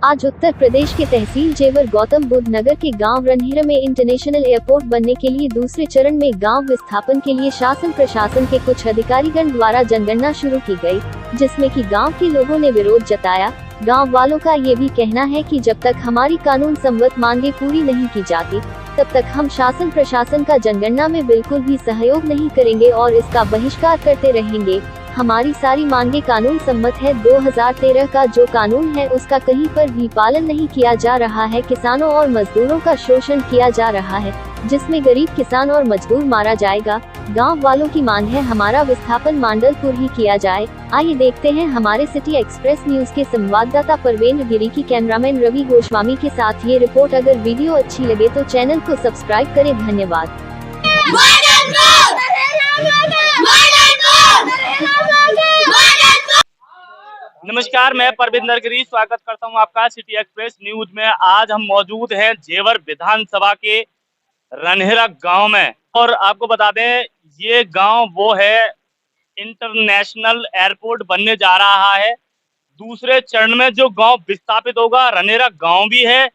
आज उत्तर प्रदेश के तहसील जेवर गौतम बुद्ध नगर के गांव रनहेरा में इंटरनेशनल एयरपोर्ट बनने के लिए दूसरे चरण में गांव विस्थापन के लिए शासन प्रशासन के कुछ अधिकारीगण द्वारा जनगणना शुरू की गई, जिसमें कि गांव के लोगों ने विरोध जताया। गांव वालों का ये भी कहना है कि जब तक हमारी कानून सम्मत मांगे पूरी नहीं की जाती, तब तक हम शासन प्रशासन का जनगणना में बिल्कुल भी सहयोग नहीं करेंगे और इसका बहिष्कार करते रहेंगे। हमारी सारी मांगे कानून सम्मत है। 2013 का जो कानून है उसका कहीं पर भी पालन नहीं किया जा रहा है। किसानों और मजदूरों का शोषण किया जा रहा है, जिसमें गरीब किसान और मजदूर मारा जाएगा। गांव वालों की मांग है हमारा विस्थापन मांडलपुर ही किया जाए। आइए देखते हैं हमारे सिटी एक्सप्रेस न्यूज के संवाददाता परवेंद्र गिरी की कैमरामैन रवि गोस्वामी के साथ ये रिपोर्ट। अगर वीडियो अच्छी लगे तो चैनल को सब्सक्राइब करें। धन्यवाद। नमस्कार, मैं परविंदर गिरी स्वागत करता हूं आपका सिटी एक्सप्रेस न्यूज में। आज हम मौजूद हैं जेवर विधानसभा के रनहेरा गांव में और आपको बता दें ये गांव वो है इंटरनेशनल एयरपोर्ट बनने जा रहा है। दूसरे चरण में जो गांव विस्थापित होगा रनहेरा गांव भी है।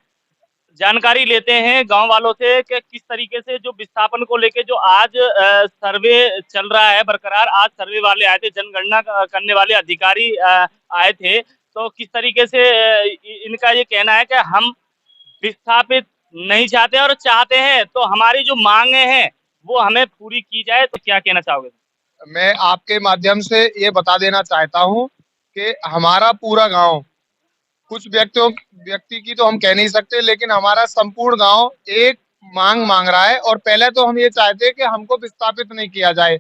जानकारी लेते हैं गांव वालों से कि किस तरीके से जो विस्थापन को लेके जो आज सर्वे चल रहा है बरकरार। आज सर्वे वाले आए थे, जनगणना करने वाले अधिकारी आए थे, तो किस तरीके से इनका ये कहना है कि हम विस्थापित नहीं चाहते और चाहते हैं तो हमारी जो मांगे हैं वो हमें पूरी की जाए। तो क्या कहना चाहोगे? मैं आपके माध्यम से ये बता देना चाहता हूँ कि हमारा पूरा गांव, कुछ व्यक्ति की तो हम कह नहीं सकते, लेकिन हमारा संपूर्ण गांव एक मांग रहा है। और पहले तो हम ये चाहते हैं कि हमको विस्थापित नहीं किया जाए।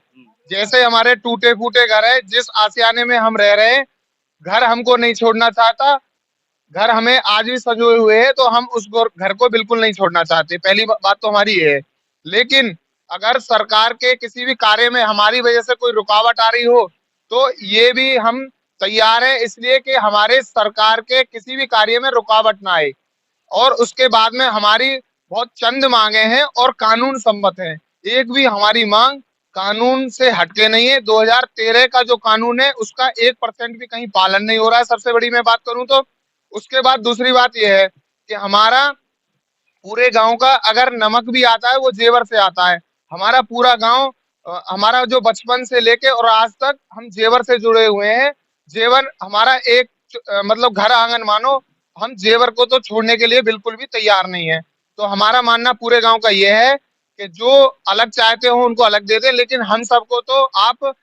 जैसे हमारे टूटे फूटे घर है, जिस आशियाने में हम रह रहे हैं, घर हमको नहीं छोड़ना चाहता। घर हमें आज भी सजोए हुए है, तो हम उस घर को बिल्कुल नहीं छोड़ना चाहते। पहली बात तो हमारी ये है। लेकिन अगर सरकार के किसी भी कार्य में हमारी वजह से कोई रुकावट आ रही हो तो ये भी हम तैयार है, इसलिए कि हमारे सरकार के किसी भी कार्य में रुकावट ना आए। और उसके बाद में हमारी बहुत चंद मांगे हैं और कानून सम्मत हैं। एक भी हमारी मांग कानून से हटके नहीं है। 2013 का जो कानून है उसका 1% भी कहीं पालन नहीं हो रहा है, सबसे बड़ी मैं बात करूं तो। उसके बाद दूसरी बात यह है कि हमारा पूरे गांव का अगर नमक भी आता है वो जेवर से आता है। हमारा पूरा गांव, हमारा जो बचपन से लेके और आज तक हम जेवर से जुड़े हुए हैं। जेवर हमारा एक मतलब घर आंगन मानो। हम जेवर को तो छोड़ने के लिए बिल्कुल भी तैयार नहीं है। तो हमारा मानना पूरे गांव का ये है कि जो अलग चाहते हो उनको अलग दे दें, लेकिन हम सबको तो आप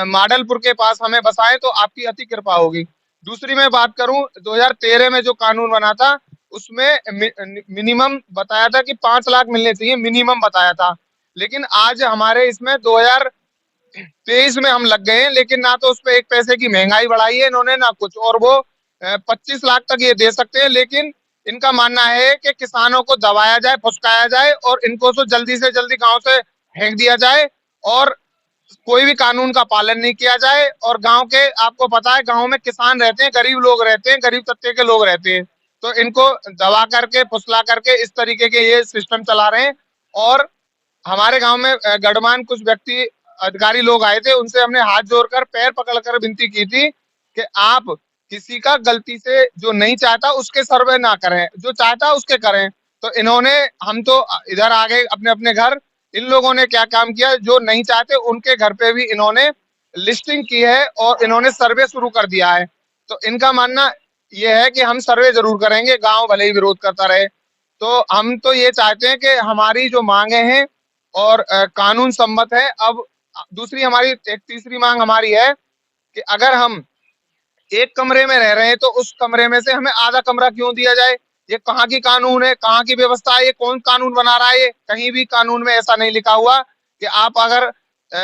माडलपुर के पास हमें बसाएं तो आपकी अति कृपा होगी। दूसरी मैं बात करूं, 2013 में जो कानून बना था उसमें मिनिमम बताया था कि 5 लाख मिलने चाहिए, मिनिमम बताया था। लेकिन आज हमारे इसमें 2023 में हम लग गए हैं, लेकिन ना तो उस पर एक पैसे की महंगाई बढ़ाई है इन्होंने, ना कुछ। और वो 25 लाख तक ये दे सकते हैं, लेकिन इनका मानना है कि किसानों को दबाया जाए, फुसकाया जाए और इनको तो जल्दी से जल्दी गांव से फेंक दिया जाए और कोई भी कानून का पालन नहीं किया जाए। और गांव के, आपको पता है, गांव में किसान रहते हैं, गरीब लोग रहते हैं, गरीब तबके के लोग रहते हैं, तो इनको दबा करके, फुसला करके इस तरीके के ये सिस्टम चला रहे हैं। और हमारे गांव में गढ़मान कुछ व्यक्ति अधिकारी लोग आए थे, उनसे हमने हाथ जोड़कर पैर पकड़कर विनती की थी कि आप किसी का गलती से जो नहीं चाहता उसके सर्वे ना करें, जो चाहता उसके करें। तो इन्होंने, हम तो इधर आ गए अपने अपने घर। इन लोगों ने क्या काम किया, जो नहीं चाहते उनके घर पे भी इन्होंने लिस्टिंग की है और इन्होंने सर्वे शुरू कर दिया है। तो इनका मानना यह है कि हम सर्वे जरूर करेंगे, गांव भले ही विरोध करता रहे। तो हम तो ये चाहते हैं कि हमारी जो मांगे हैं और कानून सम्मत है। अब दूसरी हमारी एक तीसरी मांग हमारी है कि अगर हम एक कमरे में रह रहे हैं तो उस कमरे में से हमें आधा कमरा क्यों दिया जाए। ये कहाँ की कानून है, कहाँ की व्यवस्था है, ये कौन कानून बना रहा है? ये कहीं भी कानून में ऐसा नहीं लिखा हुआ कि आप अगर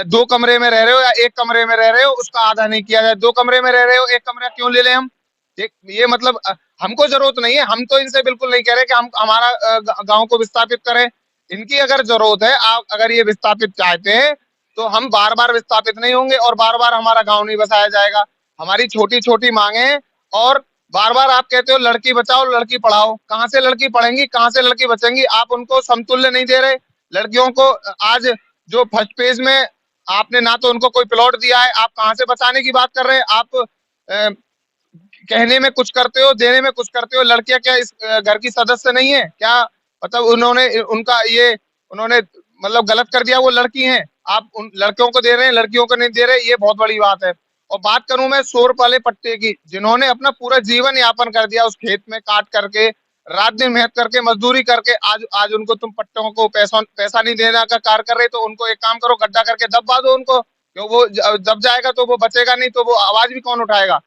2 कमरे में रह रहे हो या 1 कमरे में रह रहे हो उसका आधा नहीं किया जाए। 2 कमरे में रह रहे हो, 1 कमरा क्यों ले लें हम? ये मतलब हमको जरूरत नहीं है। हम तो इनसे बिल्कुल नहीं कह रहे कि हम हमारा गांव को विस्थापित करें। इनकी अगर जरूरत है, आप अगर ये विस्थापित चाहते हैं तो हम बार बार विस्थापित नहीं होंगे और बार बार हमारा गांव नहीं बसाया जाएगा। हमारी छोटी छोटी मांगे हैं। और बार बार आप कहते हो लड़की बचाओ लड़की पढ़ाओ, कहाँ से लड़की पढ़ेंगी, कहाँ से लड़की बचेंगी? आप उनको समतुल्य नहीं दे रहे लड़कियों को। आज जो फर्स्ट पेज में आपने ना तो उनको कोई प्लॉट दिया है, आप कहाँ से बचाने की बात कर रहे हैं? आप कहने में कुछ करते हो, देने में कुछ करते हो। लड़कियां क्या इस घर की सदस्य नहीं है क्या? मतलब उन्होंने उनका ये उन्होंने मतलब गलत कर दिया, वो लड़की हैं, आप उन लड़कियों को दे रहे हैं, लड़कियों को नहीं दे रहे, ये बहुत बड़ी बात है। और बात करूं मैं शोर वाले पट्टे की, जिन्होंने अपना पूरा जीवन यापन कर दिया उस खेत में काट करके, रात दिन मेहनत करके, मजदूरी करके, आज आज उनको तुम पट्टों को पैसा नहीं देने का कार्य कर रहे, तो उनको एक काम करो, गड्ढा करके दबा दो उनको, क्यों वो दब जाएगा तो वो बचेगा नहीं, तो वो आवाज भी कौन उठाएगा?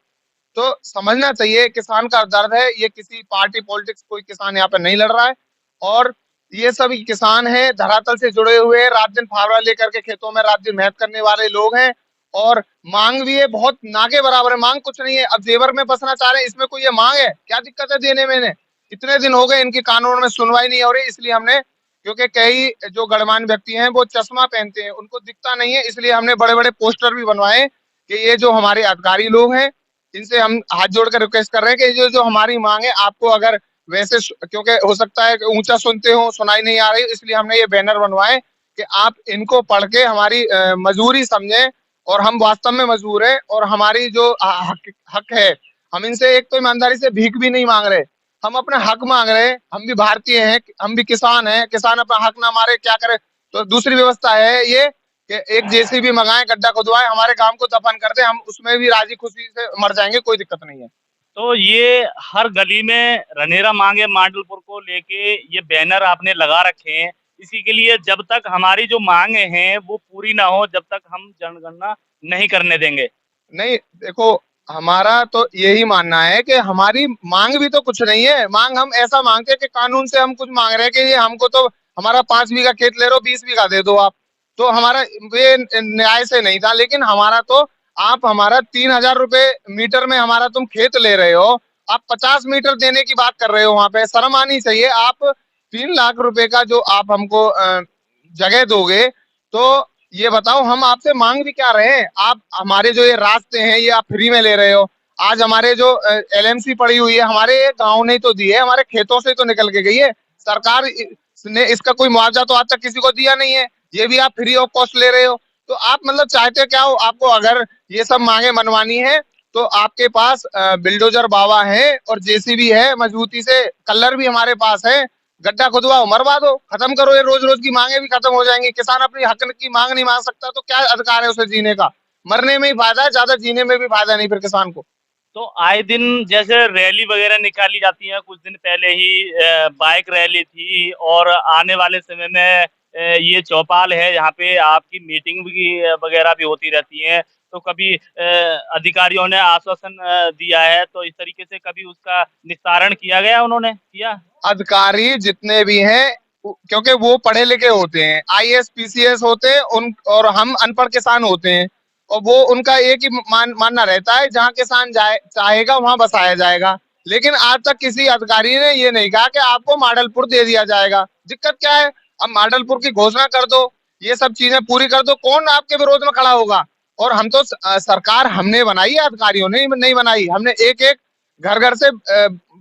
तो समझना चाहिए किसान का दर्द है, ये किसी पार्टी पॉलिटिक्स कोई किसान यहाँ पे नहीं लड़ रहा है। और ये सभी किसान हैं, धरातल से जुड़े हुए हैं, रात दिन फावड़ा लेकर के खेतों में रात दिन मेहनत करने वाले लोग हैं। और मांग भी है बहुत, ना के बराबर है, मांग कुछ नहीं है। अब जेवर में बसना चाह रहे हैं, इसमें कोई ये मांग है? क्या दिक्कत है देने में? इन्हें इतने दिन हो गए, इनकी कानून में सुनवाई नहीं हो रही, इसलिए हमने, क्योंकि कई जो गणमान्य व्यक्ति हैं वो चश्मा पहनते हैं, उनको दिखता नहीं है, इसलिए हमने बड़े बड़े पोस्टर भी बनवाए कि ये जो हमारे अधिकारी लोग हैं, इनसे हम हाथ जोड़कर रिक्वेस्ट कर रहे हैं कि जो जो हमारी मांग है, आपको अगर वैसे, क्योंकि हो सकता है कि ऊंचा सुनते हो, सुनाई नहीं आ रही, इसलिए हमने ये बैनर बनवाए कि आप इनको पढ़ के हमारी मजबूरी समझें, और हम वास्तव में मजबूर हैं, और हमारी जो हक है, हम इनसे एक तो ईमानदारी से भीख भी नहीं मांग रहे, हम अपना हक मांग रहे हैं। हम भी भारतीय हैं, हम भी किसान हैं, किसान अपना हक ना मारे क्या करे? तो दूसरी व्यवस्था है ये कि एक जेसीबी मंगाएं, गड्ढा खुदवाएं, हमारे गांव को दफन कर दें, हम उसमें भी राजी खुशी से मर जाएंगे, कोई दिक्कत नहीं है। तो ये हर गली में रनेरा मांगे माडलपुर को लेके ये बैनर आपने लगा रखे हैं, इसी के लिए जब तक हमारी जो मांगे हैं वो पूरी ना हो, जब तक हम जनगणना नहीं करने देंगे। नहीं, देखो, हमारा तो यही मानना है कि हमारी मांग भी तो कुछ नहीं है। मांग हम ऐसा मांगते हैं कि कानून से हम कुछ मांग रहे हैं कि ये हमको तो हमारा 5 बीघा खेत ले रहे हो, 20 बीघा दे दो आप, तो हमारा ये न्याय से नहीं था। लेकिन हमारा तो, आप हमारा 3,000 रुपए मीटर में हमारा तुम खेत ले रहे हो, आप 50 मीटर देने की बात कर रहे हो, वहां पे शर्म आनी चाहिए। आप 3 लाख रुपए का जो आप हमको जगह दोगे, तो ये बताओ हम आपसे मांग भी क्या रहे हैं? आप हमारे जो ये रास्ते हैं ये आप फ्री में ले रहे हो। आज हमारे जो एलएमसी पड़ी हुई है, हमारे गांव ने तो दी है, हमारे खेतों से तो निकल के गई है। सरकार ने इसका कोई मुआवजा तो आज तक किसी को दिया नहीं है, ये भी आप फ्री ऑफ कॉस्ट ले रहे हो। तो आप मतलब चाहते क्या हो? आपको अगर ये सब मांगे मनवानी है, तो आपके पास बिल्डोजर बाबा है और जेसीबी है, मजबूती से कलर भी हमारे पास है, गड्ढा खुदवाओ, मरवा दो, खत्म करो, ये रोज रोज की मांगे भी खत्म हो जाएंगी। किसान अपनी हक की मांग नहीं मांग सकता तो क्या अधिकार है उसे जीने का? मरने में ही फायदा है, ज्यादा जीने में भी फायदा नहीं फिर किसान को। तो आए दिन जैसे रैली वगैरह निकाली जाती है, कुछ दिन पहले ही बाइक रैली थी, और आने वाले समय में ये चौपाल है, यहाँ पे आपकी मीटिंग भी वगैरह भी होती रहती है। तो कभी अधिकारियों ने आश्वासन दिया है, तो इस तरीके से कभी उसका निस्तारण किया गया, उन्होंने किया? अधिकारी जितने भी हैं, क्योंकि वो पढ़े लिखे होते हैं, आईएएस पीसीएस होते हैं उन, और हम अनपढ़ किसान होते हैं, और वो उनका एक ही मानना रहता है, जहाँ किसान जाए चाहेगा वहां बसाया जाएगा। लेकिन आज तक किसी अधिकारी ने ये नहीं कहा कि आपको मॉडलपुर दे दिया जाएगा। दिक्कत क्या है? अब मॉडलपुर की घोषणा कर दो, ये सब चीजें पूरी कर दो, कौन आपके विरोध में खड़ा होगा? और हम तो सरकार हमने बनाई है, अधिकारियों ने नहीं बनाई। हमने एक एक घर घर से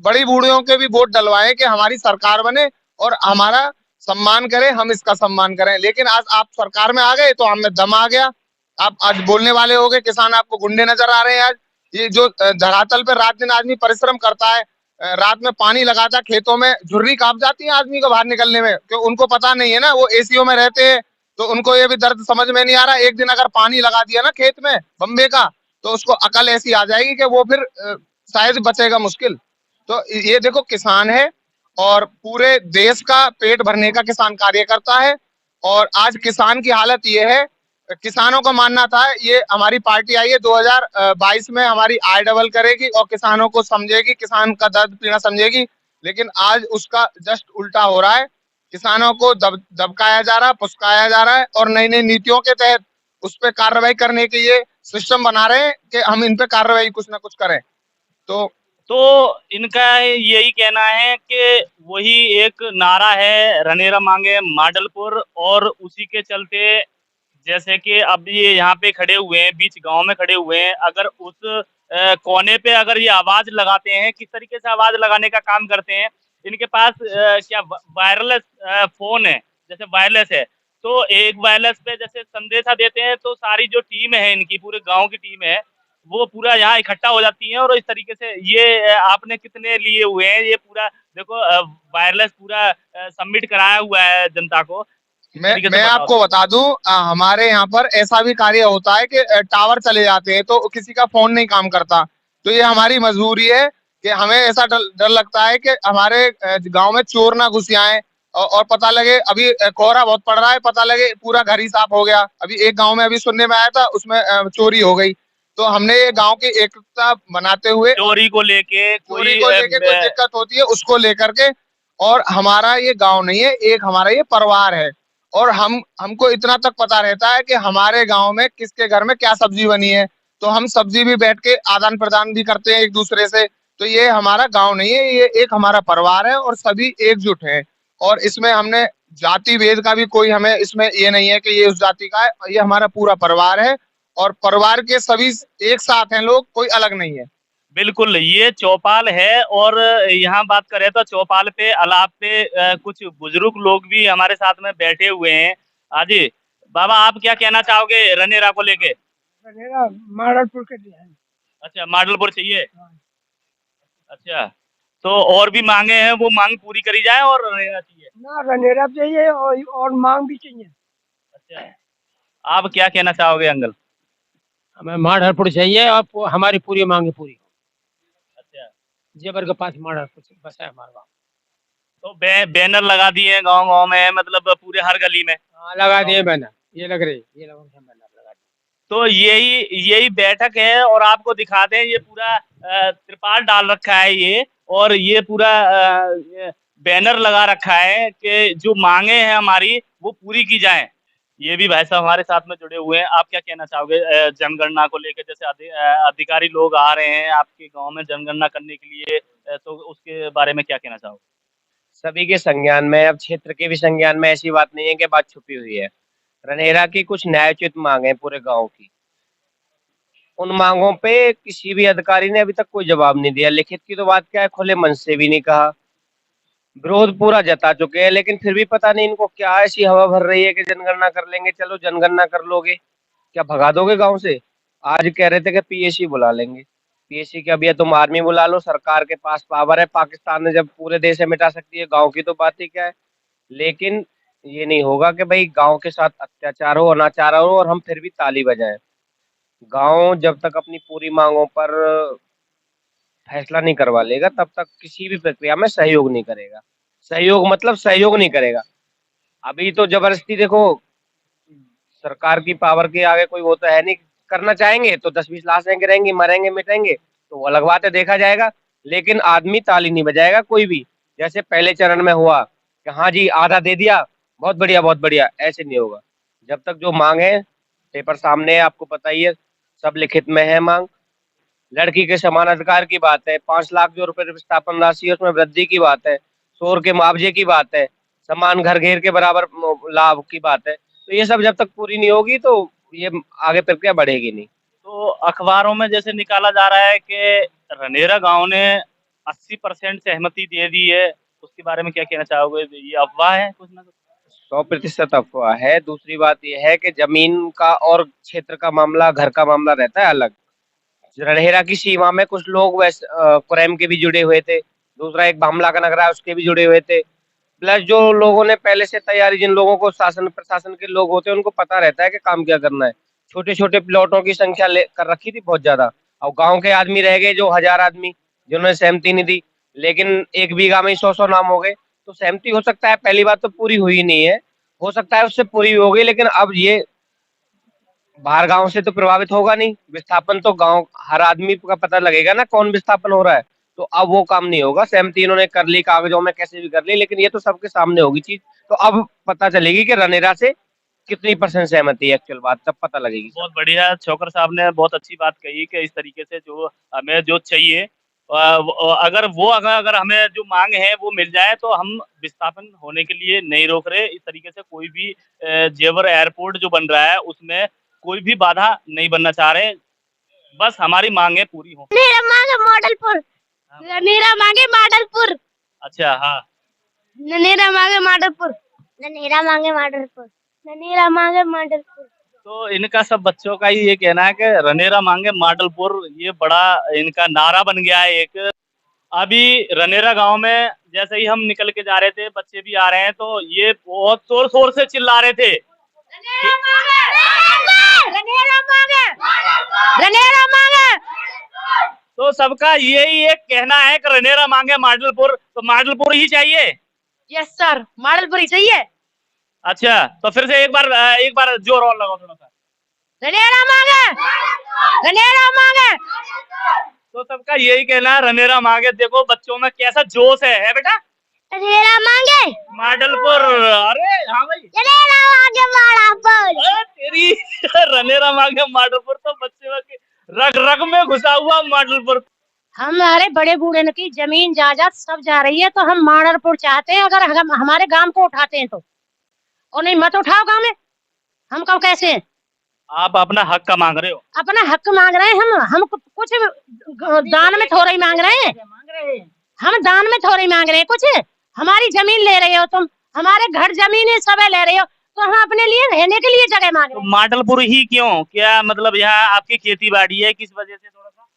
बड़ी बूढ़ियों के भी वोट डलवाए कि हमारी सरकार बने और हमारा सम्मान करे, हम इसका सम्मान करें। लेकिन आज आप सरकार में आ गए तो हमें दम आ गया, आप आज बोलने वाले हो गए, किसान आपको गुंडे नजर आ रहे हैं। आज ये जो धरातल पे रात दिन आदमी परिश्रम करता है, रात में पानी लगाता है खेतों में, झुर्री कांप जाती है आदमी को बाहर निकलने में, क्यों? उनको पता नहीं है ना, वो एसीओ में रहते हैं, तो उनको ये भी दर्द समझ में नहीं आ रहा। एक दिन अगर पानी लगा दिया ना खेत में बम्बे का, तो उसको अकल ऐसी आ जाएगी कि वो फिर शायद बचेगा मुश्किल। तो ये देखो, किसान है और पूरे देश का पेट भरने का किसान कार्य करता है, और आज किसान की हालत ये है। किसानों का मानना था ये हमारी पार्टी आई है 2022 में, हमारी आय डबल करेगी और किसानों को समझेगी, किसान का दर्द पीड़ा समझेगी। लेकिन आज उसका जस्ट उल्टा हो रहा है, किसानों को दबकाया जा रहा है, पुचकाया जा रहा है, और नई नई नीतियों के तहत उस पर कार्रवाई करने के ये सिस्टम बना रहे हैं कि हम इन पे कार्रवाई कुछ ना कुछ करें। तो इनका यही कहना है कि वही एक नारा है, रनेरा मांगे माडलपुर, और उसी के चलते जैसे कि अब ये यहाँ पे खड़े हुए हैं, बीच गांव में खड़े हुए हैं, अगर उस कोने पे अगर ये आवाज लगाते हैं, किस तरीके से आवाज लगाने का काम करते हैं, इनके पास क्या वायरलेस फोन है, जैसे वायरलेस है, तो एक वायरलेस पे जैसे संदेशा देते हैं, तो सारी जो टीम है इनकी, पूरे गांव की टीम है, वो पूरा यहाँ इकट्ठा हो जाती हैं और इस तरीके से ये आपने कितने लिए हुए हैं ये पूरा देखो वायरलेस पूरा सबमिट कराया हुआ है जनता को इस तरीके से मैं बताओ आपको थोड़ा। बता दूं, हमारे यहाँ पर ऐसा भी कार्य होता है कि टावर चले जाते हैं तो किसी का फोन नहीं काम करता। तो ये हमारी मजबूरी है कि हमें ऐसा डर लगता है कि हमारे गांव में चोर ना घुस आए और पता लगे अभी कोहरा बहुत पड़ रहा है, पता लगे पूरा घर ही साफ हो गया। अभी एक गांव में अभी सुनने में आया था, उसमें चोरी हो गई। तो हमने ये गांव की एकता बनाते हुए, चोरी को लेके चोरी कोई को लेके कोई दिक्कत होती है उसको लेकर के, और हमारा ये गांव नहीं है, एक हमारा ये परिवार है। और हमको इतना तक पता रहता है कि हमारे गांव में किसके घर में क्या सब्जी बनी है, तो हम सब्जी भी बैठ के आदान प्रदान भी करते हैं एक दूसरे से। तो ये हमारा गांव नहीं है, ये एक हमारा परिवार है और सभी एकजुट हैं। और इसमें हमने जाति भेद का भी कोई, हमें इसमें ये नहीं है कि ये उस जाति का है, ये हमारा पूरा परिवार है और परिवार के सभी एक साथ हैं लोग, कोई अलग नहीं है। बिल्कुल ये चौपाल है और यहाँ बात करें तो चौपाल पे अलाप पे कुछ बुजुर्ग लोग भी हमारे साथ में बैठे हुए हैं। हाजी बाबा आप क्या कहना चाहोगे रनेरा को लेके? रनेरा माडलपुर के लिए है। अच्छा मॉडलपुर चाहिए। अच्छा तो और भी मांगे हैं वो मांग पूरी करी जाए और रनेरा चाहिए ना, रनेरा चाहिए और मांग भी चाहिए। अच्छा आप क्या कहना चाहोगे अंकल? हमें माडलपुर चाहिए और हमारी पूरी मांगे पूरी हो। अच्छा जेवर के पास माडलपुर बस है हमारा गाँव। तो बैनर लगा दिए गांव गांव में मतलब पूरे हर गली में? हाँ लगा दिए बैनर, ये लग रही ये लगा बैनर लगा दिए। तो यही बैठक है और आपको दिखा दें ये पूरा त्रिपाल डाल रखा है ये और ये पूरा बैनर लगा रखा है कि जो मांगे हैं हमारी वो पूरी की जाए। ये भी भाई साहब हमारे साथ में जुड़े हुए हैं। आप क्या कहना चाहोगे जनगणना को लेकर? जैसे अधिकारी लोग आ रहे हैं आपके गांव में जनगणना करने के लिए तो उसके बारे में क्या कहना चाहोगे? सभी के संज्ञान में, अब क्षेत्र के भी संज्ञान में, ऐसी बात नहीं है कि बात छुपी हुई है। रनेरा की कुछ न्यायोचित मांग है पूरे गांव की। उन मांगों पे किसी भी अधिकारी ने अभी तक कोई जवाब नहीं दिया। लिखित की तो बात क्या है, खुले मन से भी नहीं कहा। विरोध पूरा जता चुके हैं, लेकिन फिर भी पता नहीं इनको क्या ऐसी हवा भर रही है कि जनगणना कर लेंगे। चलो जनगणना कर लोगे, क्या भगा दोगे गांव से? आज कह रहे थे कि पीएसी बुला लेंगे। पीएसी के अभी तुम आर्मी बुला लो, सरकार के पास पावर है। पाकिस्तान ने जब पूरे देश से मिटा सकती है, गांव की तो बात ही क्या है। लेकिन ये नहीं होगा कि भाई गांव के साथ अत्याचार हो, अनाचार हो और हम फिर भी ताली बजाएं। गांव जब तक अपनी पूरी मांगों पर फैसला नहीं करवा लेगा तब तक किसी भी प्रक्रिया में सहयोग नहीं करेगा। सहयोग मतलब सहयोग नहीं करेगा। अभी तो जबरदस्ती देखो, सरकार की पावर के आगे कोई वो तो है नहीं। करना चाहेंगे तो 10-20 लाशें गिरेंगी, मरेंगे मिटेंगे तो वो अलग बात है, देखा जाएगा। लेकिन आदमी ताली नहीं बजाएगा कोई भी। जैसे पहले चरण में हुआ कि हाँ जी आधा दे दिया, बहुत बढ़िया बहुत बढ़िया, ऐसे नहीं होगा। जब तक जो मांग है, पेपर सामने है, आपको पता ही है, सब लिखित में है मांग। लड़की के समान अधिकार की बात है, 5 लाख जो रुपए विस्थापन राशि है उसमें वृद्धि की बात है, शोर के मुआवजे की बात है, समान घर घेर के बराबर लाभ की बात है। तो ये सब जब तक पूरी नहीं होगी तो ये आगे प्रक्रिया बढ़ेगी नहीं। तो अखबारों में जैसे निकाला जा रहा है कि रनेरा गांव ने 80% सहमति दे दी है, उसके बारे में क्या कहना चाहोगे? ये अफवाह है कुछ ना कुछ? 100% अफवाह है। दूसरी बात यह है कि जमीन का और क्षेत्र का मामला, घर का मामला रहता है अलग। रनेरा की सीमा में कुछ लोग वैसे कुरैम के भी जुड़े हुए थे, दूसरा एक भामला का नगरा है उसके भी जुड़े हुए थे। प्लस जो लोगों ने पहले से तैयारी, जिन लोगों को शासन प्रशासन के लोग होते हैं उनको पता रहता है कि काम क्या करना है। छोटे छोटे प्लॉटों की संख्या ले कर रखी थी बहुत ज्यादा, और गांव के आदमी रह गए जो 1000 आदमी, जिन्होंने सहमति नहीं दी। लेकिन 1 बीघा में ही 100 नाम हो गए, तो सहमति हो सकता है, पहली बात तो पूरी हुई नहीं है, हो सकता है उससे पूरी हो गई। लेकिन अब ये बाहर गांव से तो प्रभावित होगा नहीं, विस्थापन तो गांव हर आदमी का पता लगेगा ना कौन विस्थापन हो रहा है। तो अब वो काम नहीं होगा। सहमति इन्होंने कर ली, कागजों में कैसे भी कर ली, लेकिन ये तो सबके सामने होगी चीज। तो अब पता चलेगी कि रनेरा से कितनी % सहमति है, एक्चुअल बात तब पता लगेगी। बहुत बढ़िया, छोकर साहब ने बहुत अच्छी बात कही कि इस तरीके से जो हमें जो चाहिए अगर हमें जो मांग है वो मिल जाए तो हम विस्थापन होने के लिए नहीं रोक रहे। इस तरीके से कोई भी जेवर एयरपोर्ट जो बन रहा है उसमें कोई भी बाधा नहीं बनना चाह रहे, बस हमारी मांगे पूरी हो। नीरा मांगे मॉडलपुर, नीरा मांगे मॉडलपुर। अच्छा हाँ, नीरा मांगे मॉडलपुर, नीरा मांगे मॉडलपुर, नीरा मांगे मॉडलपुर। तो इनका सब बच्चों का ही ये कहना है कि रनेरा मांगे मॉडलपुर, ये बड़ा इनका नारा बन गया है एक। अभी रनेरा गांव में जैसे ही हम निकल के जा रहे थे, बच्चे भी आ रहे हैं, तो ये बहुत जोर शोर से चिल्ला रहे थे। रनेरा मांगे। तो सबका यही एक कहना है कि रनेरा मांगे मॉडलपुर, तो मॉडलपुर ही चाहिए। यस सर, मॉडलपुर ही चाहिए। अच्छा, तो फिर से एक बार जोर और लगाओ थोड़ा सा। रनेरा मांगे, रनेरा मांगे। तो सबका यही कहना है रनेरा मांगे। देखो बच्चों में कैसा जोश है बेटा। रनेरा मांगे मॉडलपुर, अरे हाँ भाई, रनेरा मांगे मॉडलपुर। तेरी रनेरा मांगे मॉडलपुर, तो बच्चे के रग रग में घुसा हुआ मॉडलपुर। हमारे बड़े बूढ़े की जमीन जायदाद सब जा रही है, तो हम मॉडलपुर चाहते हैं। अगर हम हमारे गांव को उठाते हैं तो, और नहीं मत उठाओ गांव में, हम कब कैसे हैं? आप अपना हक का मांग रहे हो। अपना हक मांग रहे हैं हम कुछ दान में थोड़ा ही मांग रहे हैं। हम दान में थोड़ा ही मांग रहे हैं कुछ। हमारी जमीन ले रहे हो तुम, हमारे घर जमीन सब ले रहे हो, तो हम अपने लिए रहने के लिए जगह मांग रहे हैं। तो मॉडलपुर ही क्यों? क्या मतलब यहाँ आपकी खेती बाड़ी है, किस वजह से? थोड़ा सा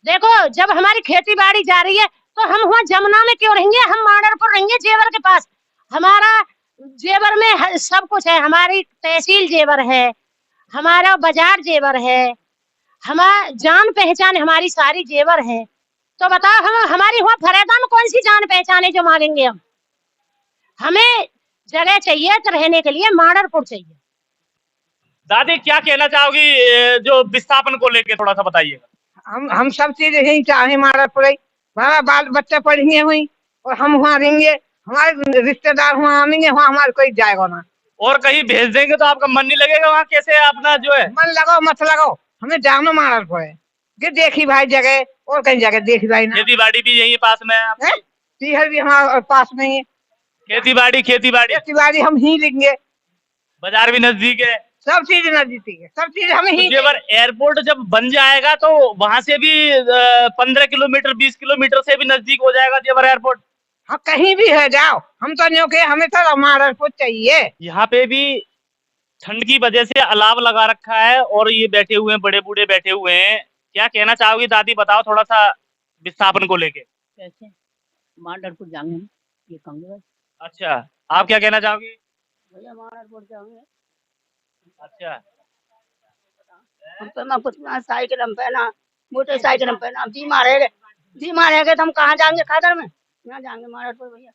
देखो, जब हमारी खेती बाड़ी जा रही है तो हम वहाँ जमुना में क्यों रहेंगे? हम मॉडलपुर रहेंगे जेवर के पास। हमारा जेवर में सब कुछ है, हमारी तहसील जेवर है, हमारा बाजार जेवर है, हमारा जान पहचान हमारी सारी जेवर है। तो बताओ हम हमारी वहाँ फरेदा में कौन सी जान पहचान है जो मांगेंगे हम? हमें जगह चाहिए तो रहने के लिए मॉडलपुर चाहिए। दादी क्या कहना चाहोगी जो विस्थापन को लेके, थोड़ा सा बताइएगा। हम सब चीज यही चाहे मॉडलपुर। हमारा बाल बच्चे पढ़ेंगे हुई और हम वहाँ रहेंगे, हमारे रिश्तेदार वहाँ आएंगे, वहाँ हमारे कोई जाएगा ना। और कहीं भेज देंगे तो आपका मन नहीं लगेगा वहाँ? कैसे अपना जो है मन लगाओ मत लगाओ, हमें जाना मॉडलपुर है कि देखी भाई जगह, और कहीं जगह देखी भाई ना। खेती बाड़ी भी यही पास में है आपकी? तीहर भी हमारे पास में है। खेती बाड़ी हम ही लेंगे, बाजार भी नजदीक है, सब चीज नजदीक है, सब चीज हमें ही। जेवर एयरपोर्ट जब बन जाएगा तो वहां से भी 15 किलोमीटर 20 किलोमीटर से भी नजदीक हो जाएगा जेवर एयरपोर्ट। हाँ कहीं भी है जाओ, हम तो नहीं के, हमें तो मॉडलपुर चाहिए। यहाँ पे भी ठंड की वजह से अलाव लगा रखा है और ये बैठे हुए हैं, बड़े बूढ़े बैठे हुए हैं। क्या कहना चाहोगी दादी, बताओ थोड़ा सा विस्थापन को लेके। कैसे मॉडलपुर जाएंगे ये कहूँगे। अच्छा, आप क्या कहना चाहोगी? भैया मॉडलपुर जाएंगे। अच्छा, हम तो ना कुछ ना साइकिल हम पहना, मोटरसाइकिल हम पहना, जी मारेगा तो हम कहाँ जाएंगे? खादर में यहाँ जाएंगे मॉडलपुर भैया।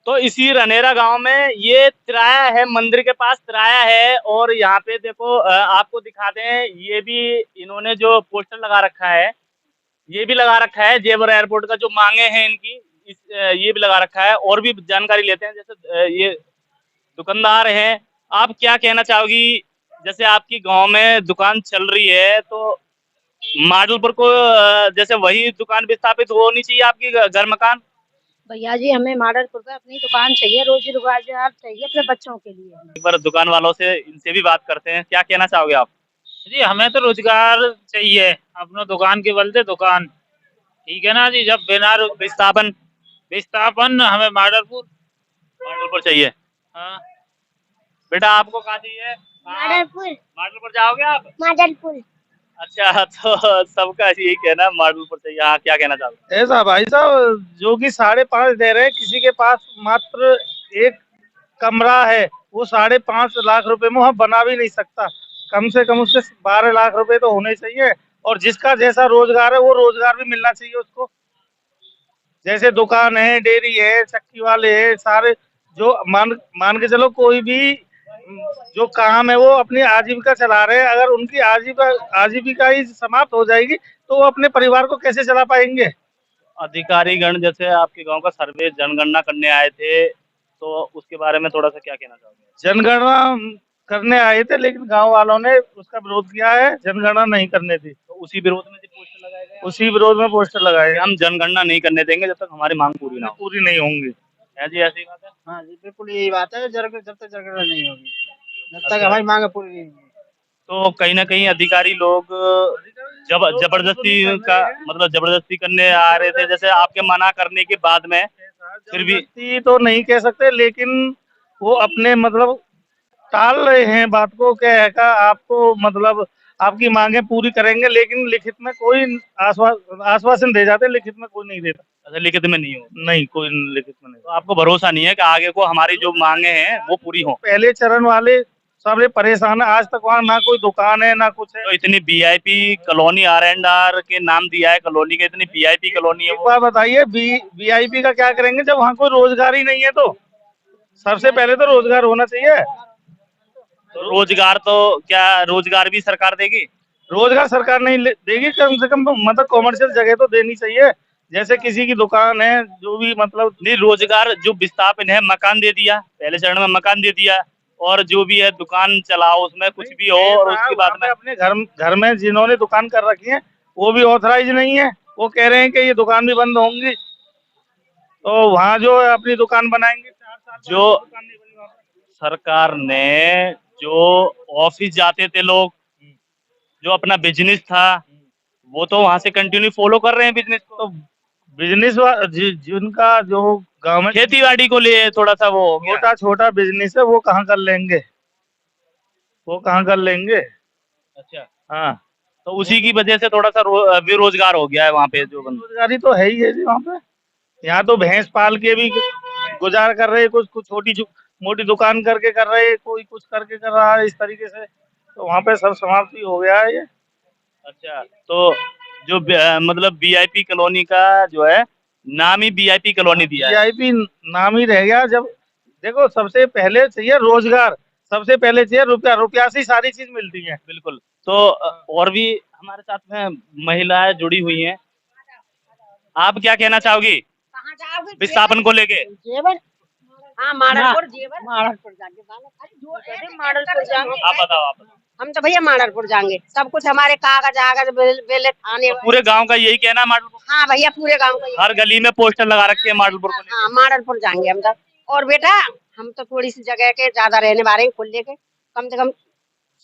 तो इसी रनेरा गांव में ये तिराया है, मंदिर के पास तिराया है। और यहाँ पे देखो आपको दिखा दें, ये भी इन्होंने जो पोस्टर लगा रखा है, ये भी लगा रखा है जेवर एयरपोर्ट का, जो मांगे हैं इनकी, ये भी लगा रखा है। और भी जानकारी लेते हैं, जैसे ये दुकानदार हैं। आप क्या कहना चाहोगी, जैसे आपकी गांव में दुकान चल रही है, तो मॉडलपुर को जैसे वही दुकान विस्थापित होनी चाहिए आपकी, घर मकान? भैया जी हमें मॉडलपुर पे अपनी दुकान चाहिए, रोजी रोजगार चाहिए अपने बच्चों के लिए। एक बार दुकान वालों से, इनसे भी बात करते हैं। क्या कहना चाहोगे आप? जी हमें तो रोजगार चाहिए, अपना दुकान के बल दुकान, ठीक है ना जी। जब बिना विस्थापन हमें मॉडलपुर चाहिए। हाँ बेटा आपको कहाँ चाहिए? मॉडलपुर जाओगे आप? मॉडलपुर। अच्छा, तो सबका यही कहना है मॉडलपुर चाहिए। हाँ, क्या कहना चाहोगे? ऐसा भाई साहब, जो कि 5.5 दे रहे हैं, किसी के पास मात्र एक कमरा है, वो 5.5 लाख रुपए में वहाँ बना भी नहीं सकता। कम से कम उसके 12 लाख रुपए तो होने चाहिए। और जिसका जैसा रोजगार है वो रोजगार भी मिलना चाहिए उसको। जैसे दुकान है, डेयरी है, चक्की वाले है, सारे जो मान के चलो कोई भी जो काम है वो अपनी आजीविका चला रहे हैं। अगर उनकी आजीविका ही समाप्त हो जाएगी तो वो अपने परिवार को कैसे चला पाएंगे? अधिकारी गण जैसे आपके गांव का सर्वे जनगणना करने आए थे, तो उसके बारे में थोड़ा सा क्या कहना चाहोगे? जनगणना करने आए थे, लेकिन गांव वालों ने उसका विरोध किया है, जनगणना नहीं करने दी। तो उसी विरोध में पोस्टर लगाए गए? उसी विरोध में पोस्टर लगाए। हम जनगणना नहीं करने देंगे जब तक हमारी मांग पूरी नहीं होंगी। है जी, ऐसी बात है। हाँ जी, बिल्कुल यही बात है। जब तक जनगणना नहीं होगी, जब तक हमारी मांग पूरी नहीं होगी। तो कहीं ना कहीं अधिकारी लोग जबरदस्ती का मतलब जबरदस्ती करने आ रहे थे, जैसे आपके मना करने के बाद में। फिर भी तो नहीं कह सकते, लेकिन वो अपने मतलब टाल रहे हैं बात को, क्या है का आपको मतलब आपकी मांगे पूरी करेंगे, लेकिन लिखित में कोई आश्वासन दे जाते, लिखित में कोई नहीं देता। अच्छा, लिखित में नहीं हो, नहीं, कोई लिखित में नहीं। तो आपको भरोसा नहीं है कि आगे को हमारी जो मांगे हैं वो पूरी हो? पहले चरण वाले सारे परेशान है, आज तक वहाँ ना कोई दुकान है ना कुछ है। तो इतनी वीआईपी कॉलोनी, R&R के नाम दिया है कॉलोनी के, इतनी वीआईपी कॉलोनी है एक वो। बात बताइए, वीआईपी का क्या करेंगे जब वहाँ कोई रोजगार ही नहीं है? तो सबसे पहले तो रोजगार होना चाहिए। तो रोजगार तो क्या रोजगार भी सरकार देगी? रोजगार सरकार नहीं देगी, कम से कम मतलब कॉमर्शियल जगह तो देनी चाहिए, जैसे किसी की दुकान है जो भी मतलब। नहीं, रोजगार जो विस्थापन है, मकान दे दिया, पहले चरण में मकान दे दिया, और जो भी है दुकान चलाओ, उसमें कुछ भी हो, और उसके बाद में अपने घर में जिन्होंने दुकान कर रखी है वो भी ऑथराइज नहीं है, वो कह रहे हैं कि ये दुकान भी बंद होंगी, तो वहाँ जो है अपनी दुकान बनाएंगे। 4 साल बाद जो दुकान नहीं बनी वहाँ पे। सरकार ने जो ऑफिस जाते थे लोग, जो अपना बिजनेस था, वो तो वहां से कंटिन्यू फॉलो कर रहे हैं बिजनेस को। तो बिजनेस जिनका जो गाँव में खेती बाड़ी को लिए थोड़ा सा वो हो गया। छोटा छोटा बिजनेस है, वो कहाँ कर लेंगे, वो कहाँ कर लेंगे? अच्छा, हाँ, तो उसी की वजह से थोड़ा सा बेरोजगार हो गया है वहाँ पे जो बंद। बेरोजगारी तो है ही है जी वहाँ पे। यहाँ तो भैंस पाल के भी गुजार कर रहे, कुछ कुछ छोटी मोटी दुकान करके कर रहे, कोई कुछ करके कर रहा है, इस तरीके से तो वहाँ पे सब समाप्ति हो गया है ये। अच्छा, तो जो मतलब वीआईपी कॉलोनी का जो है नाम ही वीआईपी कॉलोनी दिया है। वीआईपी नाम ही रह गया। जब देखो, सबसे पहले चाहिए रोजगार, सबसे पहले चाहिए रुपया, रुपया से ही सारी चीज मिलती है। बिल्कुल। तो और भी हमारे साथ में महिलाएं जुड़ी हुई हैं, आप क्या कहना चाहोगी कहाँ जाओगे? विस्थापन को लेके? जेवर, हाँ माडलपुर जेवर, माडलपुर जाएंगे, माडलपुर जाएंगे। आप बताओ। हम तो भैया माडलपुर जाएंगे, सब कुछ हमारे कागज बेले थाने। तो पूरे गांव का यही कहना है माडलपुर? हाँ भैया, पूरे गांव का। हर गली में पोस्टर लगा रखे हैं माडलपुर को लेके। हाँ, माडलपुर जाएंगे हम तो। और बेटा, हम तो थोड़ी सी जगह के ज्यादा रहने वाले हैं, खुले के कम से कम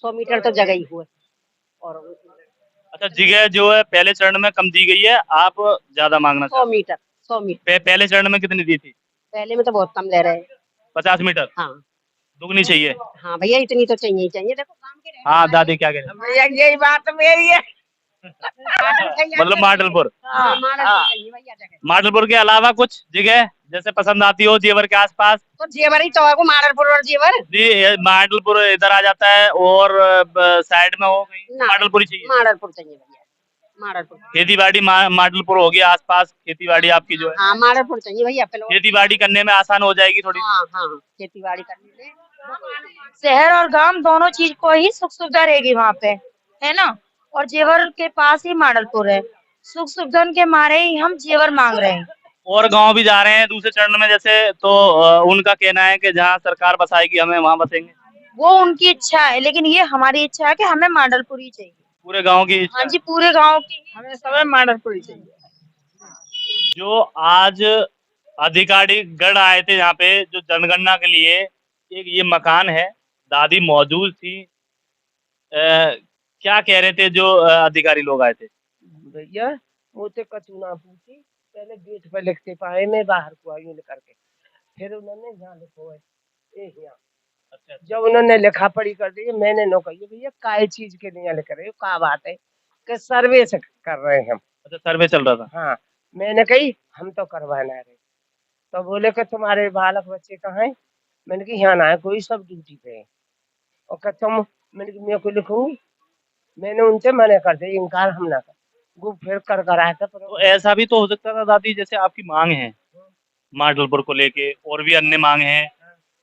100 मीटर तो जगह ही हुए। और अच्छा, जगह जो है पहले चरण में कम दी गई है, आप ज्यादा मांगना 100 मीटर, 100 मीटर। पहले चरण में कितनी दी थी? पहले में तो बहुत कम ले रहे हैं। 50 मीटर? हाँ, दुगनी चाहिए। हाँ भैया, इतनी तो चाहिए ही चाहिए। देखो काम के रहने हाँ दादी, क्या कह रहे हैं? भैया यही बात मेरी है। मतलब माडलपुर, हाँ, माडलपुर चाहिए भैया जगह। माडलपुर के अलावा कुछ जगह जैसे पसंद आती हो जेवर के आसपास? तो जेवर ही तो है वो, माडलपुर और जेवर। जी, ये माडलपुर इधर आ जाता है, और साइड में हो गई ना, माडलपुर ही चाहिए। माडलपुर चाहिए भैया, माडलपुर। खेती बाड़ी माडलपुर होगी, आसपास खेती बाड़ी आपकी जो है। हाँ, माडलपुर चाहिए भैया। खेती बाड़ी करने में आसान हो जाएगी थोड़ी। हाँ हाँ, खेती बाड़ी करने में। शहर और गांव दोनों चीज को ही सुख सुविधा रहेगी वहाँ पे, है ना। और जेवर के पास ही माडलपुर है, सुख सुविधा के मारे ही हम जेवर मांग रहे हैं। और गांव भी जा रहे हैं दूसरे चरण में जैसे, तो उनका कहना है कि जहाँ सरकार बसाएगी हमें वहाँ बसेंगे। वो उनकी इच्छा है, लेकिन ये हमारी इच्छा है कि हमें माडलपुर ही चाहिए। पूरे गांव की इच्छा हाँ जी, पूरे गांव की हमें सब माडलपुर ही चाहिए। जो आज अधिकारी गण आए थे यहाँ पे जो जनगणना के लिए, एक ये मकान है, दादी मौजूद थी। क्या कह रहे थे जो अधिकारी लोग आए थे? भैया मुझे कछु ना पूछी, पहले गेट पे लिखते पाए, मैं बाहर को आई हूँ करके, फिर उन्होंने यहाँ लिखो है यहाँ। अच्छा, जब उन्होंने लिखा पढ़ी कर दी, मैंने नो कही भैया काय चीज के लिए लिख रहे हो, क्या बात है कि सर्वे से कर रहे हैं हम। अच्छा, सर्वे चल रहा था। हाँ, मैंने कही हम तो करवाना रहे, तो बोले कि तुम्हारे बालक बच्चे कहाँ हैं? मैंने कही यहाँ ना है कोई, सब ड्यूटी पे है। और क्या तुम, मैंने कहा मैं को लिखूंगी, मैंने उनसे मना कर दिया, इनकार हम ना कर, वो फिर कर आया था। तो ऐसा भी तो हो सकता था दादी, जैसे आपकी मांग है माडलपुर को लेके और भी अन्य मांग है,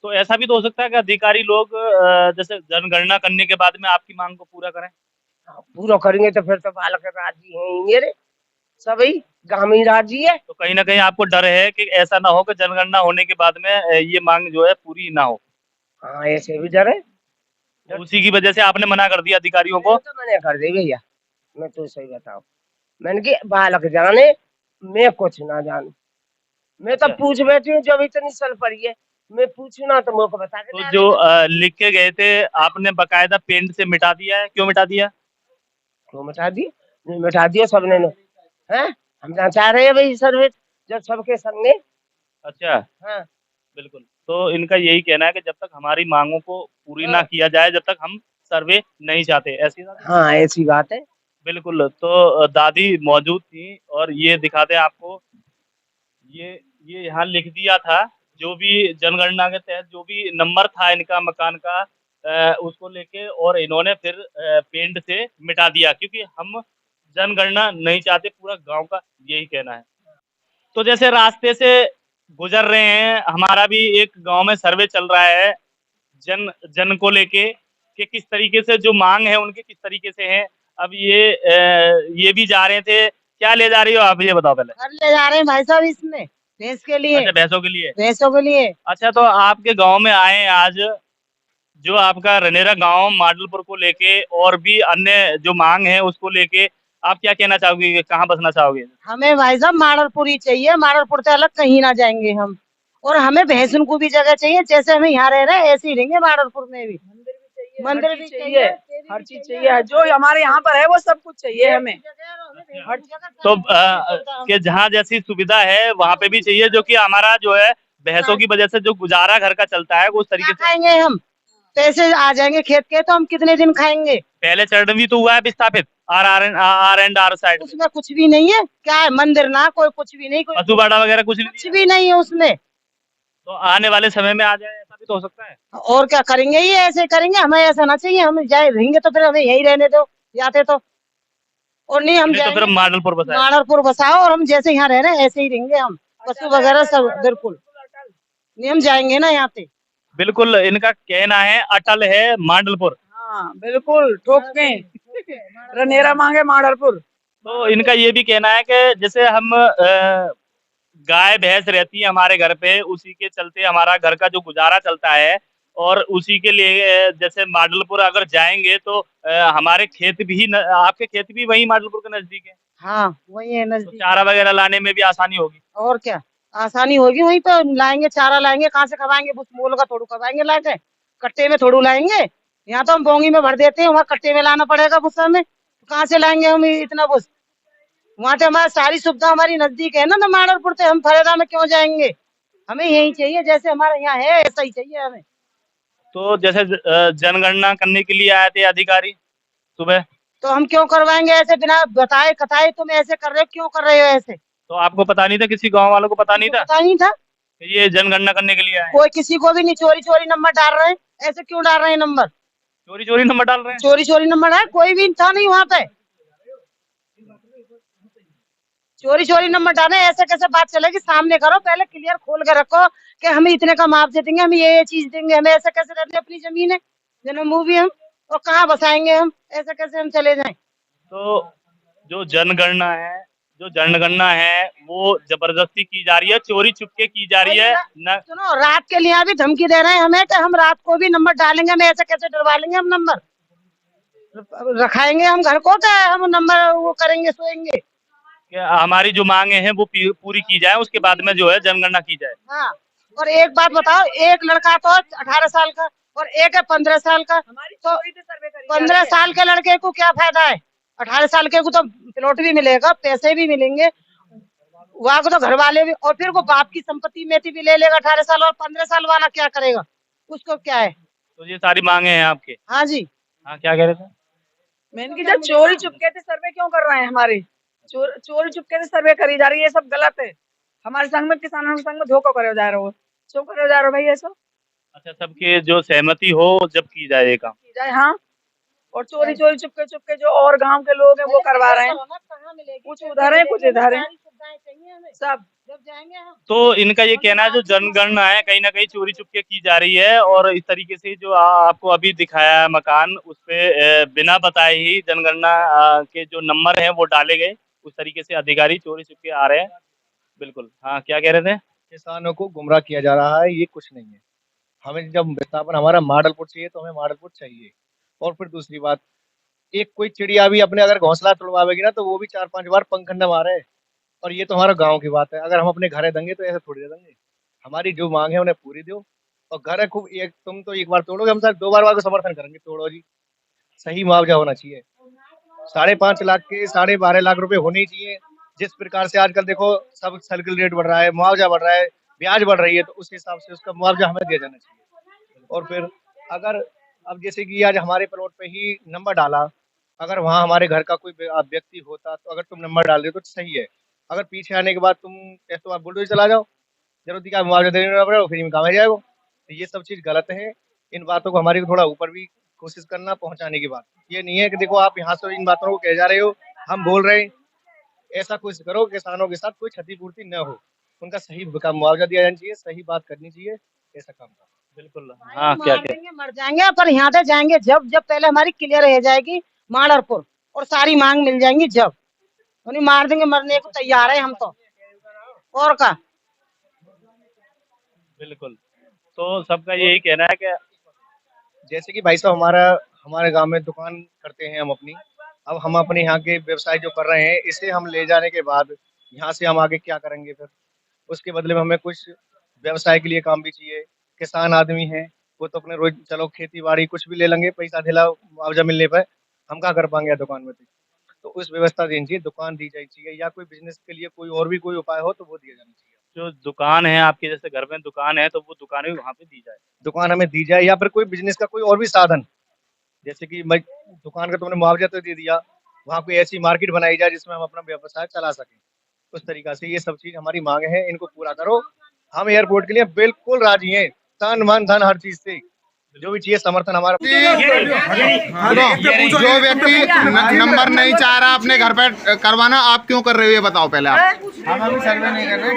तो ऐसा भी तो हो सकता है कि अधिकारी लोग जैसे जनगणना करने के बाद में आपकी मांग को पूरा करें। पूरा करेंगे तो फिर तो बालक राजी हैं मेरे, सभी गामी राजी है। तो कहीं ना कहीं आपको डर है कि ऐसा ना हो कि जनगणना होने के बाद में ये मांग जो है पूरी ना हो। हाँ, ऐसे भी डर है। तो उसी की वजह से आपने मना कर दिया अधिकारियों को? तो मैंने कर दी भैया, मैं तो सही बताऊं, मैंने कि बालक जाने, मैं कुछ ना जानू। मैं तो पूछ बैठी हूँ, जब इतनी सल पड़ी है, मैं पूछू ना तो मुझको बता के। तो जो लिख के गए थे आपने बकायदा पेंट से मिटा दिया है, क्यों मिटा दिया? क्यों मिटा दी? नहीं मिटा दिया सबने ने, हैं? हम ना चाह रहे हैं भाई सर्वे जब सबके संग में। अच्छा, हाँ, बिल्कुल। तो इनका यही कहना है कि जब तक हमारी मांगों को पूरी ना किया जाए, जब तक हम सर्वे नहीं चाहते, ऐसी बात है? हाँ ऐसी बात है। बिल्कुल। तो दादी मौजूद थी और ये दिखाते हैं आपको, ये ये यहाँ लिख दिया था, जो भी जनगणना के तहत जो भी नंबर था इनका मकान का, उसको लेके, और इन्होंने फिर पेंट से मिटा दिया, क्योंकि हम जनगणना नहीं चाहते, पूरा गांव का यही कहना है। तो जैसे रास्ते से गुजर रहे हैं, हमारा भी एक गांव में सर्वे चल रहा है जन को लेके, कि किस तरीके से जो मांग है उनके किस तरीके से हैं। अब ये भी जा रहे थे, क्या ले जा रही हो आप, ये बताओ पहले। घर ले जा रहे हैं भाई साहब, इसमें भैंस के लिए, अच्छा, भैंसों के लिए। भैंसों के लिए। अच्छा, तो आपके गांव में आए आज, जो आपका रनेरा गांव माडलपुर को लेके और भी अन्य जो मांग है उसको लेके, आप क्या कहना चाहोगे, कहाँ बसना चाहोगे? हमें भाई साहब माडलपुर ही चाहिए, माडलपुर से अलग कहीं ना जाएंगे हम। और हमें भैंसुन को भी जगह चाहिए, जैसे हम यहाँ रह रहे हैं ऐसे ही रहेंगे माडलपुर में भी। मंदिर भी चाहिए, हर चीज चाहिए, जो हमारे यहाँ पर है वो सब कुछ चाहिए हमें। तो कि जहाँ जैसी सुविधा है वहाँ पे भी चाहिए, जो कि हमारा जो है भैंसों की वजह से जो गुजारा घर का चलता है वो उस तरीके से। खाएंगे हम, पैसे आ जाएंगे खेत के, तो हम कितने दिन खाएंगे? पहले चरण भी तो हुआ है विस्थापित R&R साइड, उसमें कुछ भी नहीं है। क्या है, मंदिर ना कोई, कुछ भी नहीं, कोई पशुबाड़ा वगैरह कुछ भी नहीं है उसमें। तो आने वाले समय में आ जाए, ऐसा भी तो हो सकता है। और क्या करेंगे, ये ऐसे करेंगे, हमें ऐसा ना चाहिए। हम जाए रहेंगे तो फिर हमें यही रहने दो, जाते तो। और नहीं, हम तो फिर माडलपुर बसाए, माडलपुर बसाओ, और हम जैसे यहाँ रह रहे हैं ऐसे ही रहेंगे हम, पशु वगैरह सब। बिल्कुल नहीं, हम जाएंगे ना यहाँ पे। बिल्कुल, इनका कहना है अटल है माडलपुर। हाँ बिल्कुल, ठोक के रनेरा मांगे माडलपुर। तो इनका ये भी कहना है कि जैसे हम गाय भैंस रहती है हमारे घर पे, उसी के चलते हमारा घर का जो गुजारा चलता है, और उसी के लिए जैसे माडलपुर अगर जाएंगे तो हमारे खेत भी आपके खेत भी वही माडलपुर के नजदीक है। हाँ वही है नजदीक। तो चारा वगैरह लाने में भी आसानी होगी। और क्या आसानी होगी, वहीं पे लाएंगे, चारा लाएंगे, कहाँ से खवाएंगे? बस मोल का थोड़ू खवाएंगे, लाके कट्टे में थोड़ू लाएंगे। यहाँ तो हम बोंगी में भर देते हैं, वहाँ कट्टे में लाना पड़ेगा बुस हमें, तो कहाँ से लाएंगे हम इतना बुस? वहाँ पे हमारी सारी सुविधा हमारी नजदीक है ना माडलपुर से, हम फरेदा में क्यों जाएंगे? हमें यही चाहिए, जैसे हमारे यहाँ है ऐसा ही चाहिए हमें। तो जैसे जनगणना करने के लिए आए थे अधिकारी सुबह, तो हम क्यों करवाएंगे ऐसे बिना बताए कथाए? तुम ऐसे कर रहे हो, क्यों कर रहे हो ऐसे? तो आपको पता नहीं था, किसी गांव वालों को पता नहीं था? पता नहीं था, ये जनगणना करने के लिए आए। कोई किसी को भी नहीं। चोरी चोरी नंबर डाल रहे हैं, ऐसे क्यों डाल रहे हैं नंबर? चोरी चोरी नंबर डाल रहे हैं? चोरी चोरी नंबर है, कोई भी था नहीं वहाँ पे। चोरी चोरी नंबर डाले, ऐसे कैसे बात चलेगी? सामने करो, पहले क्लियर खोल के रखो कि हमें इतने का मुआवजे देंगे, हम ये चीज देंगे। हमें ऐसे कैसे रहते, अपनी जमीन है जन्मभूमि हम, और कहाँ बसाएंगे हम? ऐसे कैसे हम चले जाएं? तो जो जनगणना है वो जबरदस्ती की जा रही है, चोरी छुपके की जा रही है न। सुनो, रात के लिए भी धमकी दे रहे हैं हमें कि हम रात को भी नंबर डालेंगे। हमें ऐसे कैसे डरवा लेंगे? हम नंबर रखाएंगे हम घर को, क्या हम नंबर वो करेंगे, सोएंगे? हमारी जो मांगे हैं वो पूरी की जाए, उसके बाद में जो है जनगणना की जाए। हाँ, और एक बात बताओ, एक लड़का तो 18 साल का और एक है 15 साल का, तो 15 साल के लड़के को क्या फायदा है? 18 साल के को तो प्लॉट भी मिलेगा, पैसे भी मिलेंगे, वहाँ को तो घर वाले भी, और फिर वो बाप की संपत्ति में भी ले लेगा 18 साल, और 15 साल वाला क्या करेगा? उसको क्या है? तो ये सारी मांगे हैं आपके? हाँ जी। हाँ, क्या कह रहे थे? मैंने की, जब चोरी चुपके से सर्वे क्यों कर रहे हैं? हमारे चोरी चुपके से सर्वे करी जा रही है, ये सब गलत है। हमारे संग में, किसानों के संग में धोखा करे जा रहे हो, क्यों करे जा रहे हो भाई ये सब? अच्छा, सबके जो सहमति हो जब की जाए ये काम की जाए। हाँ, और चोरी चोरी चुपके जो और गांव के लोग हैं वो करवा रहे हैं, कुछ उधर है कुछ इधर है, सब जब जाएंगे हम। तो इनका ये कहना है जो जनगणना है कहीं ना कहीं चोरी चुपके की जा रही है, और इस तरीके से जो आपको अभी दिखाया है मकान, उस पे बिना बताए ही जनगणना के जो नंबर है वो डाले गए, उस तरीके से अधिकारी चोरी चुपके आ रहे हैं। बिल्कुल। हाँ, क्या कह रहे थे? किसानों को गुमराह किया जा रहा है, ये कुछ नहीं है। हमें जब विस्थापन हमारा माडलपुर चाहिए तो हमें माडलपुर चाहिए। और फिर दूसरी बात, एक कोई चिड़िया भी अपने अगर घोंसला तोड़वाएगी ना तो वो भी 4-5 बार पंख न मारे। और ये तो हमारा गांव की बात है, अगर हम अपने घर देंगे तो ऐसे थोड़ी दे देंगे। हमारी जो मांग है उन्हें पूरी दो, और घर है खूब, एक तुम तो एक बार तोड़ोगे, हम सर 2 बार को समर्थन करेंगे, तोड़ो जी। सही मुआवजा होना चाहिए, 5.5 लाख के 12.5 लाख रुपए होने चाहिए। जिस प्रकार से आजकल देखो सब सर्किल रेट बढ़ रहा है, मुआवजा बढ़ रहा है, ब्याज बढ़ रही है, तो उस हिसाब से उसका मुआवजा हमें दिया जाना चाहिए। और फिर अगर अब जैसे कि आज हमारे प्लॉट पे ही नंबर डाला, अगर वहाँ हमारे घर का कोई व्यक्ति होता तो अगर तुम नंबर डाल दे तो सही है। अगर पीछे आने के बाद तुम तो आप बुलडोजर चला जाओ, जरूरत का मुआवजा देने पड़ेगा, फ्री में काम आ जाएगा। तो ये सब चीज़ गलत है। इन बातों को हमारी थोड़ा ऊपर भी कोशिश करना पहुँचाने की बात। ये नहीं है कि देखो आप यहाँ से इन बातों को कह जा रहे हो, हम बोल रहे हैं, ऐसा कुछ करो किसानों के साथ कोई क्षतिपूर्ति न हो, उनका सही मुआवजा दिया जाना चाहिए, सही बात करनी चाहिए, ऐसा काम करो। बिल्कुल। हाँ, क्या मर जाएंगे पर यहाँ से जाएंगे जब पहले हमारी क्लियर रह जाएगी माडरपुर और सारी मांग मिल जाएंगी, जब उन्हें मार देंगे, मरने को तैयार है हम तो। और का बिल्कुल। तो सबका यही कहना है कि जैसे कि भाई साहब हमारे गांव में दुकान करते हैं हम अपनी। अब हम अपने यहाँ के व्यवसाय जो कर रहे हैं, इसे हम ले जाने के बाद यहाँ से हम आगे क्या करेंगे? फिर उसके बदले में हमें कुछ व्यवसाय के लिए काम भी चाहिए। किसान आदमी है, वो तो अपने रोज चलो खेती बाड़ी कुछ भी ले लेंगे, पैसा ढिला मुआवजा मिलने पर हम क्या कर पाएंगे दुकान में? तो उस व्यवस्था देनी चाहिए, दुकान दी जानी चाहिए, या कोई बिजनेस के लिए कोई और भी कोई उपाय हो तो वो दिया जाना चाहिए। जो दुकान है आपकी, जैसे घर में दुकान है, तो वो दुकान भी वहाँ पे दी जाए, दुकान हमें दी जाए, या फिर कोई बिजनेस का कोई और भी साधन, जैसे कि दुकान का तुमने मुआवजा तो दे दिया, वहाँ कोई ऐसी मार्केट बनाई जाए जिसमें हम अपना व्यवसाय चला सकें। उस तरीका से ये सब चीज हमारी मांग है, इनको पूरा करो। हम एयरपोर्ट के लिए बिल्कुल राजी हैं, तन मन धन हर चीज से, जो भी चाहिए समर्थन हमारा। जो व्यक्ति नंबर नहीं चाह रहा अपने घर पे करवाना, आप क्यों कर रहे हो ये बताओ पहले आप। हम सर्वे नहीं कर रहे,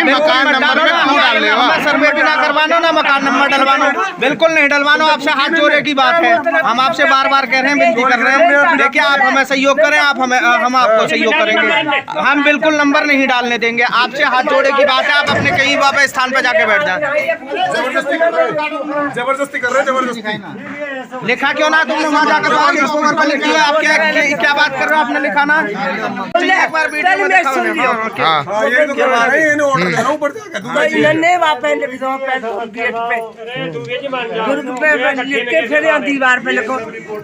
मकान नंबर पे क्यों डाल रहे हो? सर्वे भी ना करवानो ना मकान नंबर डलवानो, बिल्कुल नहीं डलवानो। आपसे हाथ जोड़े की बात है, हम आपसे बार बार कह रहे हैं, विनती कर रहे हैं, देखिए आप हमें सहयोग करें, हम आपको सहयोग करेंगे। हम बिल्कुल नंबर नहीं डालने देंगे, आपसे हाथ जोड़े की बात है। आप अपने कहीं वापस स्थान पे जाके बैठ जाए। जबरदस्ती कर रहे हैं, जबरदस्ती। लिखा क्यों ना तुमने वहाँ जाकर लिखी है? आप क्या बात कर रहे हो? आपने लिखा ना, एक बार वीडियो में देखा दीवार पे लिखो,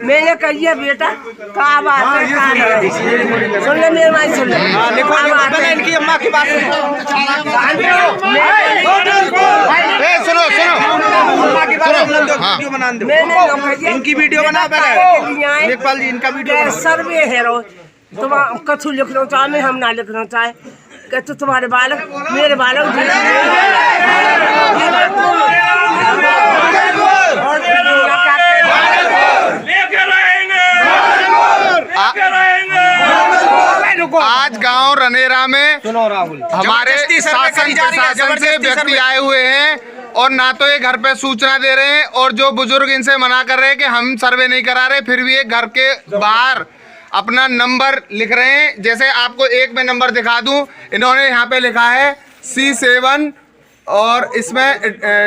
मैंने कही बेटा कहा बात है, सुन ले मेरी माई, सुन ले लिखो इनकी अम्मा की बात सुनो वीडियो बना दो, इनकी वीडियो बना पहले लेखपाल जी, इनका वीडियो सर्वे है रो तुम कथू लिखना चाहे, हम ना लिखना चाहे, तो तुम्हारे बालक मेरे बालक आज गांव रनेरा में हमारे शासन प्रशासन से व्यक्ति आए हुए हैं और ना तो ये घर पे सूचना दे रहे हैं, और जो बुजुर्ग इनसे मना कर रहे हैं कि हम सर्वे नहीं करा रहे, फिर भी ये घर के बाहर अपना नंबर लिख रहे हैं। जैसे आपको एक में नंबर दिखा दूं, इन्होंने यहाँ पे लिखा है C7 और इसमें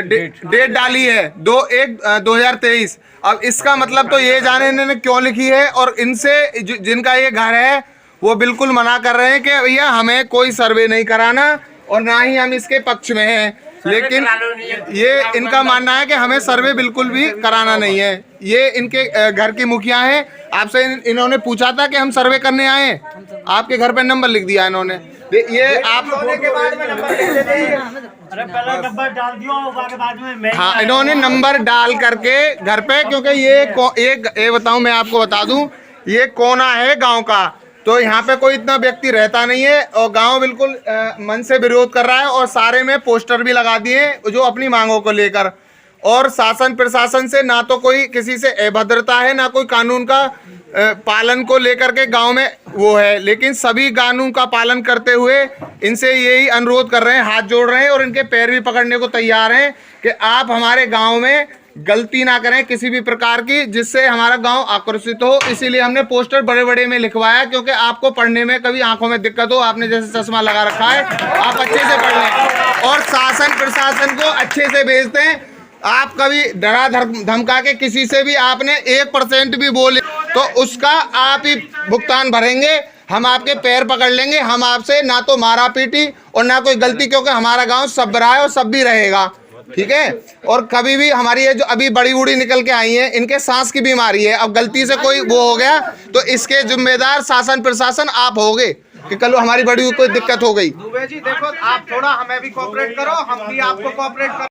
डेट डाली है 2/1/2023। अब इसका मतलब तो ये जाने इन्होंने क्यों लिखी है, और इनसे जिनका ये घर है वो बिल्कुल मना कर रहे हैं कि भैया हमें कोई सर्वे नहीं कराना, और ना ही हम इसके पक्ष में हैं। लेकिन ये इनका मानना है कि हमें सर्वे बिल्कुल भी कराना नहीं है। ये इनके घर की मुखिया हैं, आपसे इन्होंने पूछा था कि हम सर्वे करने आए, आपके घर पे नंबर लिख दिया इन्होंने। ये आप के बाद में नंबर डाल दियो, हाँ इन्होंने नंबर डाल करके घर पे, क्योंकि ये बताऊं, मैं आपको बता दूं, ये कोना है गांव का, तो यहाँ पे कोई इतना व्यक्ति रहता नहीं है, और गांव बिल्कुल मन से विरोध कर रहा है, और सारे में पोस्टर भी लगा दिए जो अपनी मांगों को लेकर। और शासन प्रशासन से ना तो कोई किसी से अभद्रता है, ना कोई कानून का पालन को लेकर के गांव में वो है, लेकिन सभी कानून का पालन करते हुए इनसे यही अनुरोध कर रहे हैं, हाथ जोड़ रहे हैं, और इनके पैर भी पकड़ने को तैयार हैं कि आप हमारे गाँव में गलती ना करें किसी भी प्रकार की, जिससे हमारा गांव आकर्षित हो। इसीलिए हमने पोस्टर बड़े बड़े में लिखवाया, क्योंकि आपको पढ़ने में कभी आंखों में दिक्कत हो, आपने जैसे चश्मा लगा रखा है, आप अच्छे से पढ़ लें, और शासन प्रशासन को अच्छे से भेजते हैं। आप कभी डरा धमका के किसी से भी आपने 1% भी बोले तो उसका आप ही भुगतान भरेंगे। हम आपके पैर पकड़ लेंगे, हम आपसे ना तो मारा पीटी और ना कोई गलती, क्योंकि हमारा गाँव सब रहा है और सब भी रहेगा, ठीक है। और कभी भी हमारी ये जो अभी बड़ी बूढ़ी निकल के आई हैं, इनके सांस की बीमारी है, अब गलती से कोई वो हो गया तो इसके जिम्मेदार शासन प्रशासन आप होगे। कि कल हमारी बड़ी कोई दिक्कत हो गई। दुबे जी देखो, आप थोड़ा हमें भी कोऑपरेट करो, हम भी आपको कोऑपरेट करो।